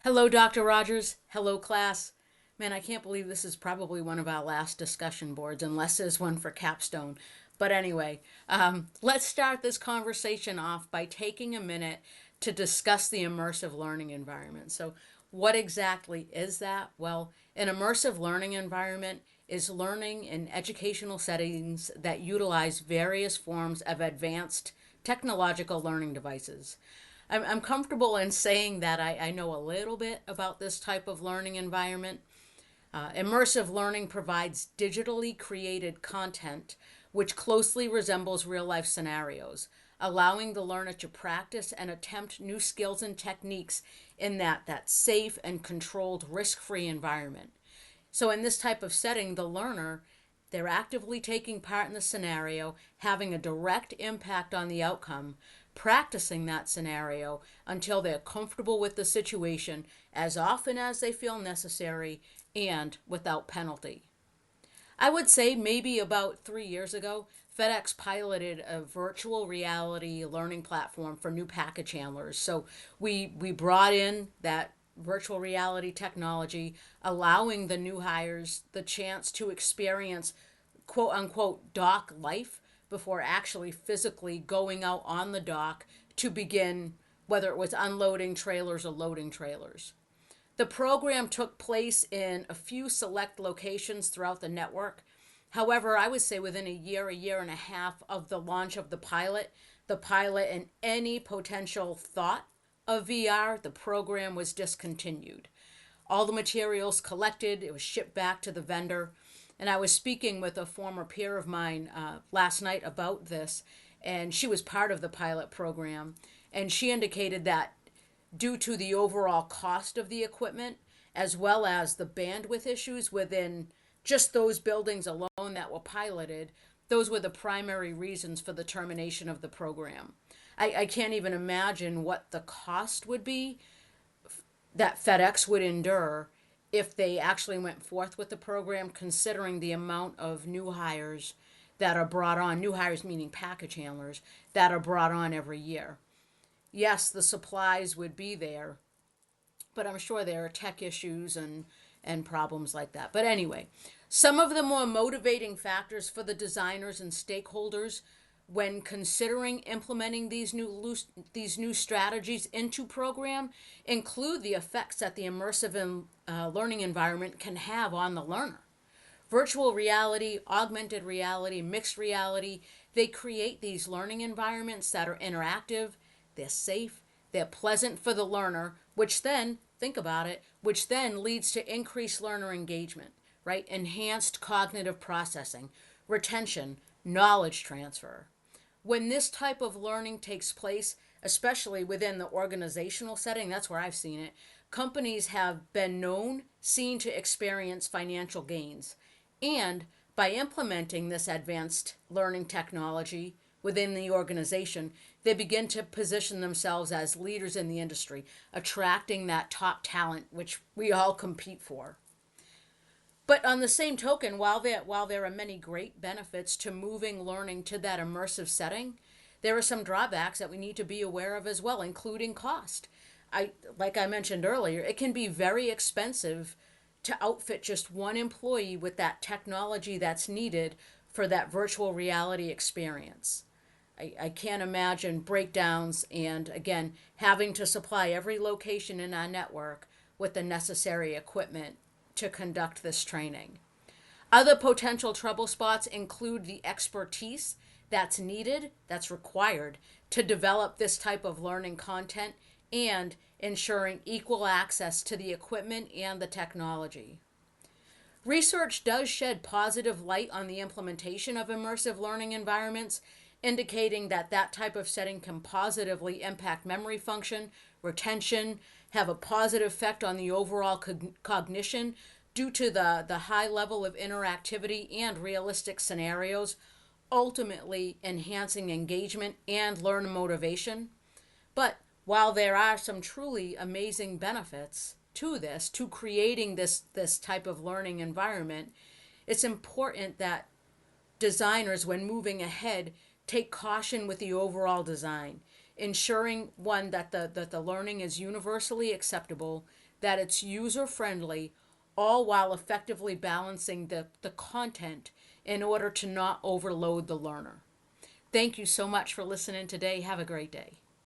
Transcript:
Hello, Dr. Rogers. Hello, class. Man, I can't believe this is probably one of our last discussion boards, unless there's one for capstone. But anyway, let's start this conversation off by taking a minute to discuss the immersive learning environment. So, what exactly is that? Well, an immersive learning environment is learning in educational settings that utilize various forms of advanced technological learning devices. I'm comfortable in saying that I know a little bit about this type of learning environment. Immersive learning provides digitally created content which closely resembles real life scenarios, allowing the learner to practice and attempt new skills and techniques in that safe and controlled risk free environment. So, in this type of setting, the learner they're actively taking part in the scenario, having a direct impact on the outcome, practicing that scenario until they're comfortable with the situation as often as they feel necessary and without penalty. I would say maybe about 3 years ago, FedEx piloted a virtual reality learning platform for new package handlers. So we brought in that virtual reality technology, allowing the new hires the chance to experience quote unquote dock life before actually physically going out on the dock to begin, whether it was unloading trailers or loading trailers. The program took place in a few select locations throughout the network. However, I would say within a year and a half of the launch of the pilot and any potential thought of VR, the program was discontinued. All the materials collected, it was shipped back to the vendor. And I was speaking with a former peer of mine last night about this, and she was part of the pilot program. And she indicated that due to the overall cost of the equipment, as well as the bandwidth issues within just those buildings alone that were piloted, those were the primary reasons for the termination of the program. I can't even imagine what the cost would be that FedEx would endure if they actually went forth with the program, considering the amount of new hires that are brought on, new hires meaning package handlers, that are brought on every year. Yes, the supplies would be there, but I'm sure there are tech issues and problems like that. But anyway, some of the more motivating factors for the designers and stakeholders when considering implementing these new strategies into program include the effects that the immersive learning environment can have on the learner. Virtual reality, augmented reality, mixed reality, they create these learning environments that are interactive, they're safe, they're pleasant for the learner, which then, think about it, which then leads to increased learner engagement, right? Enhanced cognitive processing, retention, knowledge transfer. When this type of learning takes place, especially within the organizational setting, that's where I've seen it, companies have been seen to experience financial gains. And by implementing this advanced learning technology within the organization, they begin to position themselves as leaders in the industry, attracting that top talent, which we all compete for. But on the same token, while there are many great benefits to moving learning to that immersive setting, there are some drawbacks that we need to be aware of as well, including cost. Like I mentioned earlier, it can be very expensive to outfit just one employee with that technology that's needed for that virtual reality experience. I can't imagine breakdowns and, again, having to supply every location in our network with the necessary equipment to conduct this training. Other potential trouble spots include the expertise that's needed, that's required to develop this type of learning content and ensuring equal access to the equipment and the technology. Research does shed positive light on the implementation of immersive learning environments, indicating that that type of setting can positively impact memory function, retention, have a positive effect on the overall cognition due to the high level of interactivity and realistic scenarios, ultimately enhancing engagement and learner motivation. But while there are some truly amazing benefits to this, to creating this type of learning environment, it's important that designers, when moving ahead, take caution with the overall design, ensuring one that the learning is universally acceptable, that it's user friendly, all while effectively balancing the content in order to not overload the learner. Thank you so much for listening today. Have a great day.